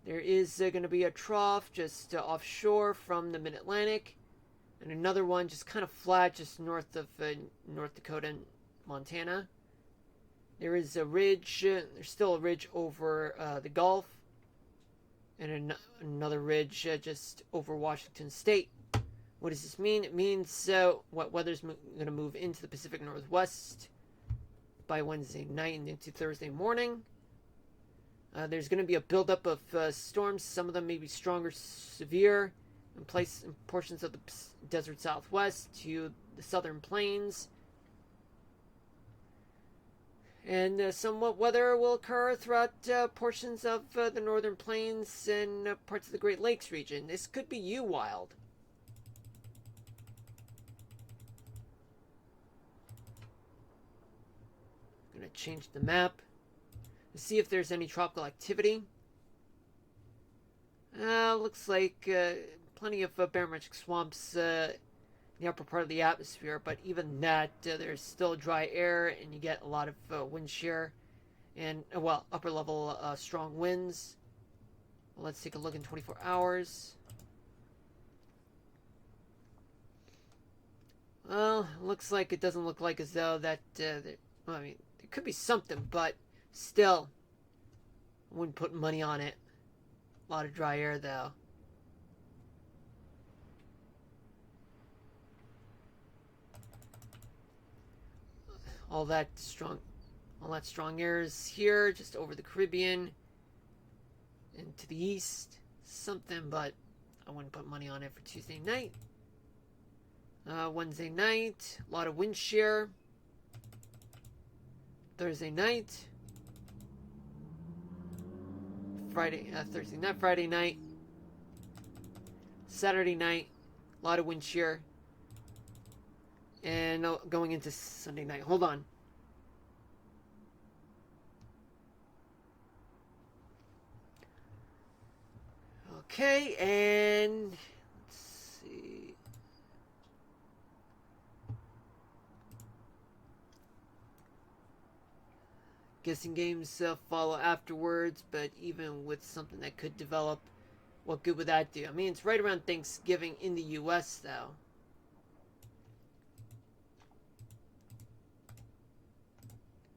There is going to be a trough just offshore from the mid-Atlantic, and another one just kind of flat just north of North Dakota and Montana. There is a ridge, there's still a ridge over the Gulf, and another ridge just over Washington State. What does this mean? It means what weather's going to move into the Pacific Northwest by Wednesday night and into Thursday morning. There's going to be a buildup of storms. Some of them may be strong or severe in portions of the desert Southwest to the southern plains. And somewhat weather will occur throughout portions of the northern plains and parts of the Great Lakes region. This could be you wild. I'm going to change the map to see if there's any tropical activity. Looks like plenty of barometric swamps in the upper part of the atmosphere, but even that, there's still dry air, and you get a lot of wind shear and, upper level strong winds. Well, let's take a look in 24 hours. Well, looks like it doesn't look like as though that, I mean, it could be something, but still, I wouldn't put money on it. A lot of dry air, though. All that strong air is here, just over the Caribbean and to the east. Something, but I wouldn't put money on it for Tuesday night. Wednesday night, a lot of wind shear. Thursday night. Thursday night, Friday night. Saturday night, a lot of wind shear. And going into Sunday night. Hold on. Okay, and let's see. Guessing games follow afterwards, but even with something that could develop, what good would that do? I mean, it's right around Thanksgiving in the U.S., though.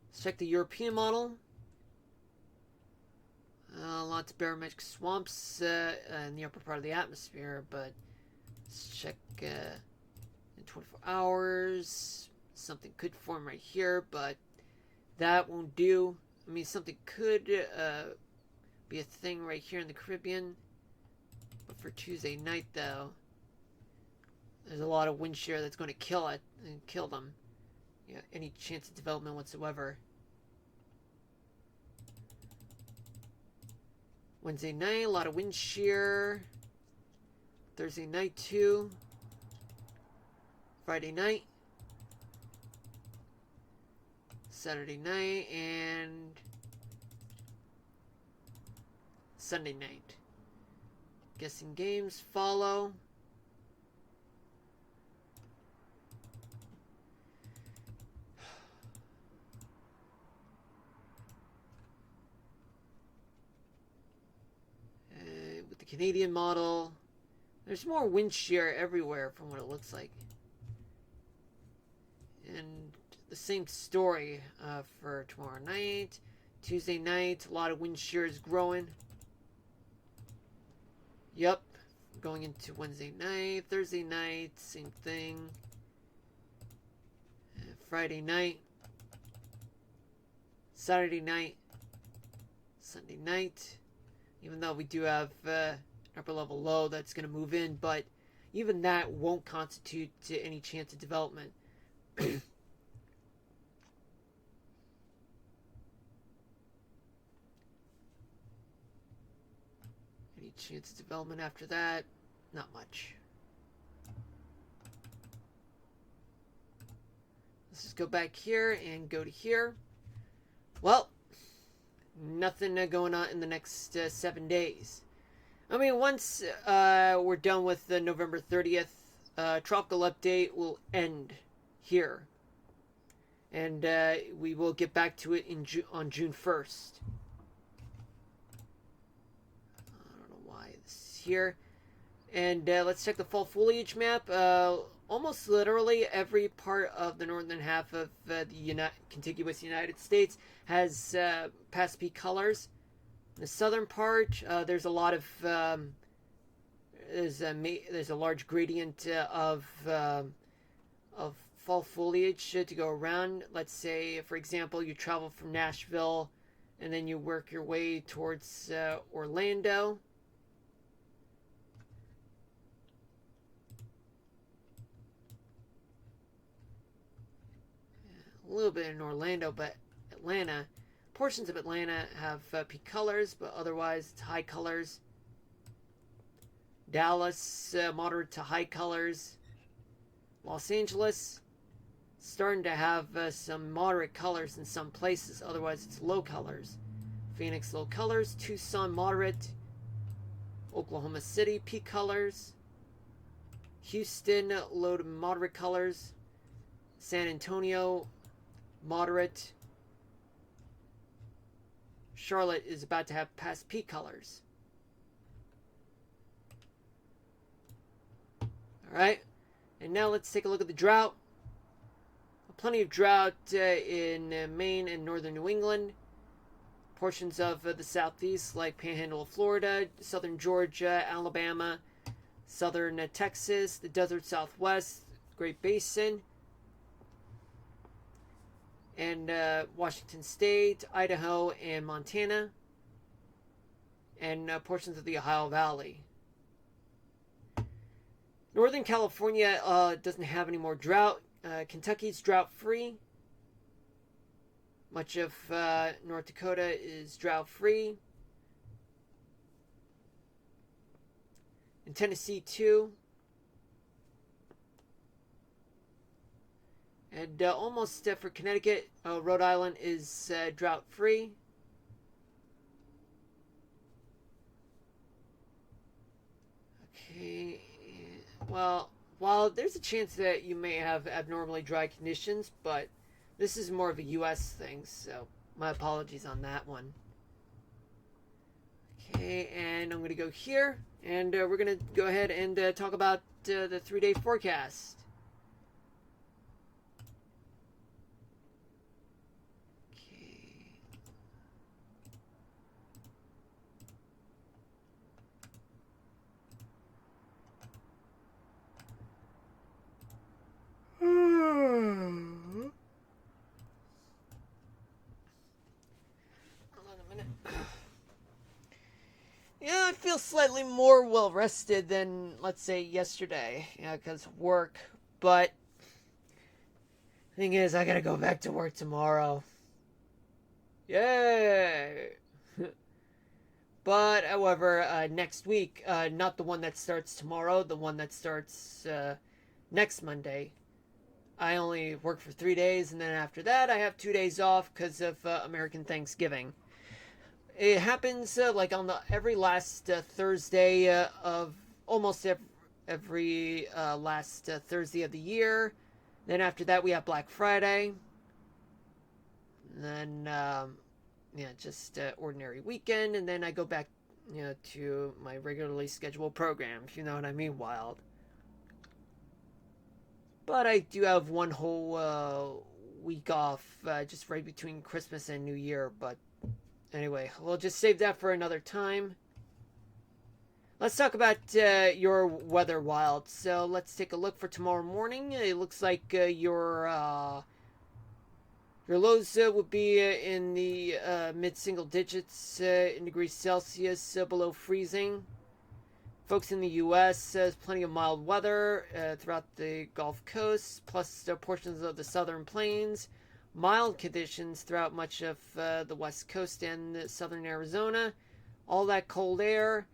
Let's check the European model. Lots of barometric swamps in the upper part of the atmosphere, but let's check in 24 hours. Something could form right here, but that won't do. I mean, something could be a thing right here in the Caribbean, but for Tuesday night, though, there's a lot of wind shear that's going to kill it and kill them. Yeah, any chance of development whatsoever. Wednesday night, a lot of wind shear. Thursday night, too. Friday night. Saturday night, and Sunday night. Guessing games follow. With the Canadian model, there's more wind shear everywhere from what it looks like. And the same story for tomorrow night. Tuesday night, a lot of wind shear is growing. Yep. Going into Wednesday night, Thursday night, same thing. Friday night, Saturday night, Sunday night. Even though we do have upper level low that's going to move in, but even that won't constitute any chance of development. Any chance of development after that? Not much. Let's just go back here and go to here. Well, nothing going on in the next 7 days. I mean, once we're done with the November 30th, tropical update will end here. And we will get back to it on June 1st. here. And let's check the fall foliage map. Almost literally every part of the northern half of the contiguous United States has past peak colors. In the southern part, there's a lot of there's a large gradient of fall foliage to go around. Let's say, for example, you travel from Nashville and then you work your way towards Orlando. A little bit in Orlando, but Atlanta, portions of Atlanta have peak colors, but otherwise it's high colors. Dallas, moderate to high colors. Los Angeles, starting to have some moderate colors in some places, otherwise it's low colors. Phoenix, low colors. Tucson, moderate. Oklahoma City, peak colors. Houston, low to moderate colors. San Antonio, moderate. Charlotte is about to have past peak colors. Alright, and now let's take a look at the drought. Plenty of drought in Maine and northern New England. Portions of the southeast, like Panhandle of Florida, southern Georgia, Alabama, southern Texas, the desert southwest, Great Basin, and Washington State, Idaho, and Montana, and portions of the Ohio Valley. Northern California doesn't have any more drought. Kentucky's drought-free. Much of North Dakota is drought-free. In Tennessee, too. And almost for Connecticut, Rhode Island is drought-free. Okay, well, while there's a chance that you may have abnormally dry conditions, but this is more of a U.S. thing, so my apologies on that one. Okay, and I'm going to go here, and we're going to go ahead and talk about the 3-day forecast. Yeah, I feel slightly more well rested than, let's say, yesterday, because of work. But the thing is, I gotta go back to work tomorrow. Yay! But, however, next week, not the one that starts tomorrow, the one that starts next Monday, I only work for 3 days, and then after that, I have 2 days off because of American Thanksgiving. It happens like on every last Thursday of almost every last Thursday of the year. Then after that, we have Black Friday. And then just ordinary weekend, and then I go back to my regularly scheduled program, if you know what I mean, Wild. But I do have one whole week off just right between Christmas and New Year. But anyway, we'll just save that for another time. Let's talk about your weather, Wild. So let's take a look for tomorrow morning. It looks like your lows would be in the mid-single digits in degrees Celsius, below freezing. Folks in the U.S., there's plenty of mild weather throughout the Gulf Coast, plus portions of the southern plains. Mild conditions throughout much of the West Coast and southern Arizona. All that cold air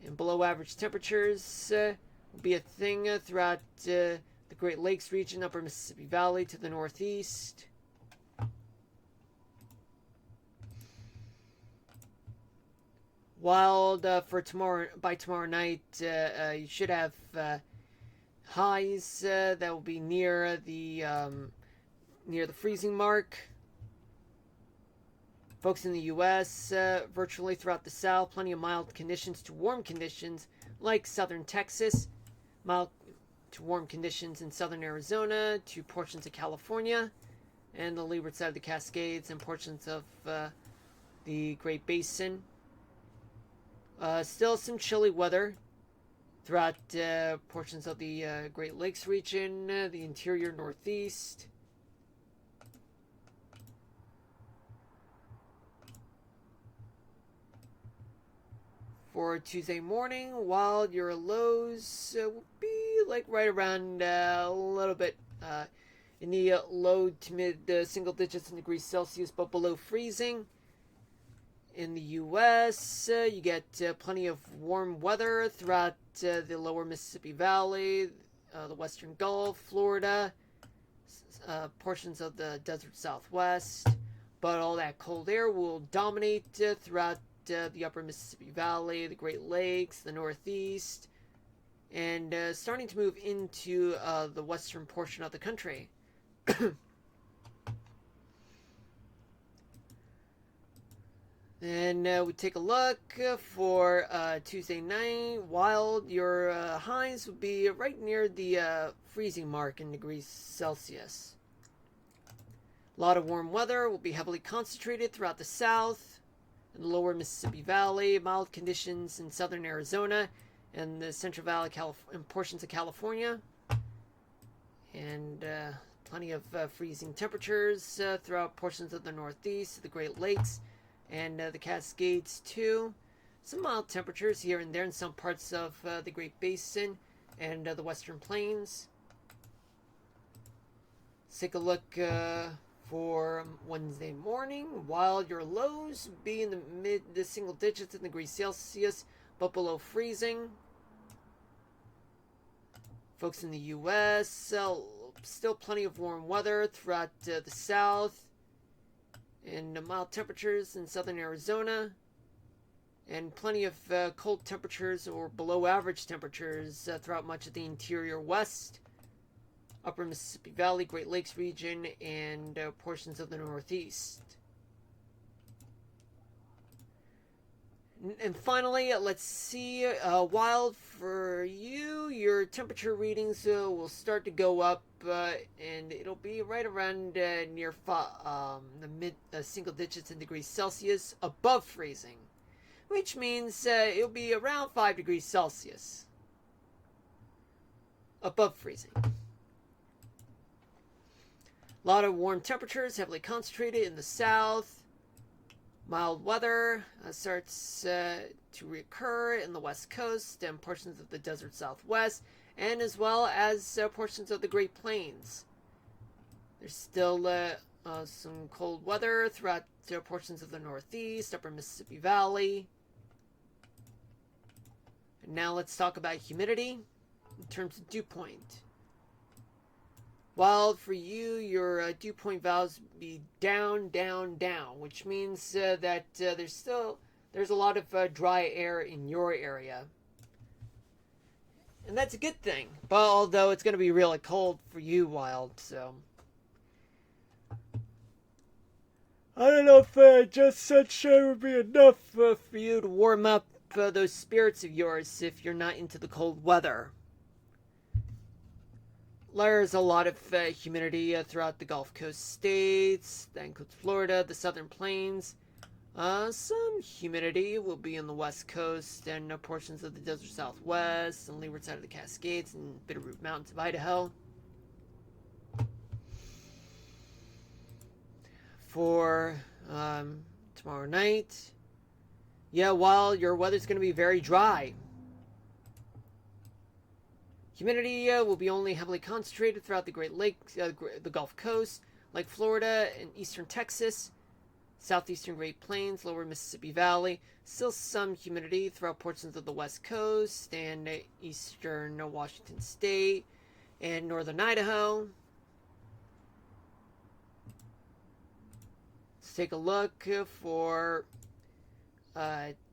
and below average temperatures will be a thing throughout the Great Lakes region, upper Mississippi Valley to the northeast. Wild for tomorrow. By tomorrow night, you should have highs that will be near the freezing mark. Folks in the U.S., virtually throughout the South, plenty of mild conditions to warm conditions like southern Texas, mild to warm conditions in southern Arizona, to portions of California, and the leeward side of the Cascades and portions of the Great Basin. Still some chilly weather throughout portions of the Great Lakes region, the interior Northeast. For Tuesday morning, while your lows will be like right around a little bit in the low to mid single digits in degrees Celsius, but below freezing. In the U.S., you get plenty of warm weather throughout the lower Mississippi Valley, the Western Gulf, Florida, portions of the desert Southwest. But all that cold air will dominate throughout the upper Mississippi Valley, the Great Lakes, the Northeast, and starting to move into the western portion of the country. And we take a look for Tuesday night. While your highs will be right near the freezing mark in degrees Celsius. A lot of warm weather will be heavily concentrated throughout the south and the lower Mississippi Valley. Mild conditions in southern Arizona and the Central Valley and portions of California. And plenty of freezing temperatures throughout portions of the Northeast, the Great Lakes, and the Cascades too. Some mild temperatures here and there in some parts of the Great Basin and the Western Plains. Let's take a look for Wednesday morning. While your lows be in the single digits in degrees Celsius, but below freezing. Folks in the U.S., still plenty of warm weather throughout the south. And mild temperatures in southern Arizona, and plenty of cold temperatures or below average temperatures throughout much of the interior west, upper Mississippi Valley, Great Lakes region, and portions of the Northeast. And finally, let's see, while for you, your temperature readings will start to go up, and it'll be right around near the mid single digits in degrees Celsius above freezing, which means it'll be around 5 degrees Celsius above freezing. A lot of warm temperatures, heavily concentrated in the south. Mild weather starts to recur in the west coast and portions of the desert southwest, and as well as portions of the Great Plains. There's still some cold weather throughout portions of the Northeast, upper Mississippi Valley. And now let's talk about humidity in terms of dew point. While for you, your dew point values be down, down, down, which means that there's a lot of dry air in your area. And that's a good thing. But although it's going to be really cold for you, Wild, so I don't know if just sunshine would be enough for you to warm up those spirits of yours if you're not into the cold weather. There's a lot of humidity throughout the Gulf Coast states. That includes Florida, the Southern Plains. Some humidity will be in the West Coast and portions of the desert Southwest and leeward side of the Cascades and Bitterroot Mountains of Idaho. For tomorrow night, while your weather's going to be very dry. Humidity will be only heavily concentrated throughout the Great Lakes, the Gulf Coast, like Florida and eastern Texas, southeastern Great Plains, lower Mississippi Valley. Still some humidity throughout portions of the West Coast and eastern Washington State and northern Idaho. Let's take a look for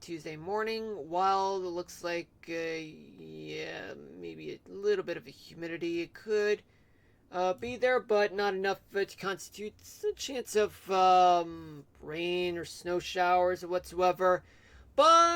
Tuesday morning. While it looks like maybe a little bit of a humidity, it could be there, but not enough to constitute a chance of rain or snow showers or whatsoever. But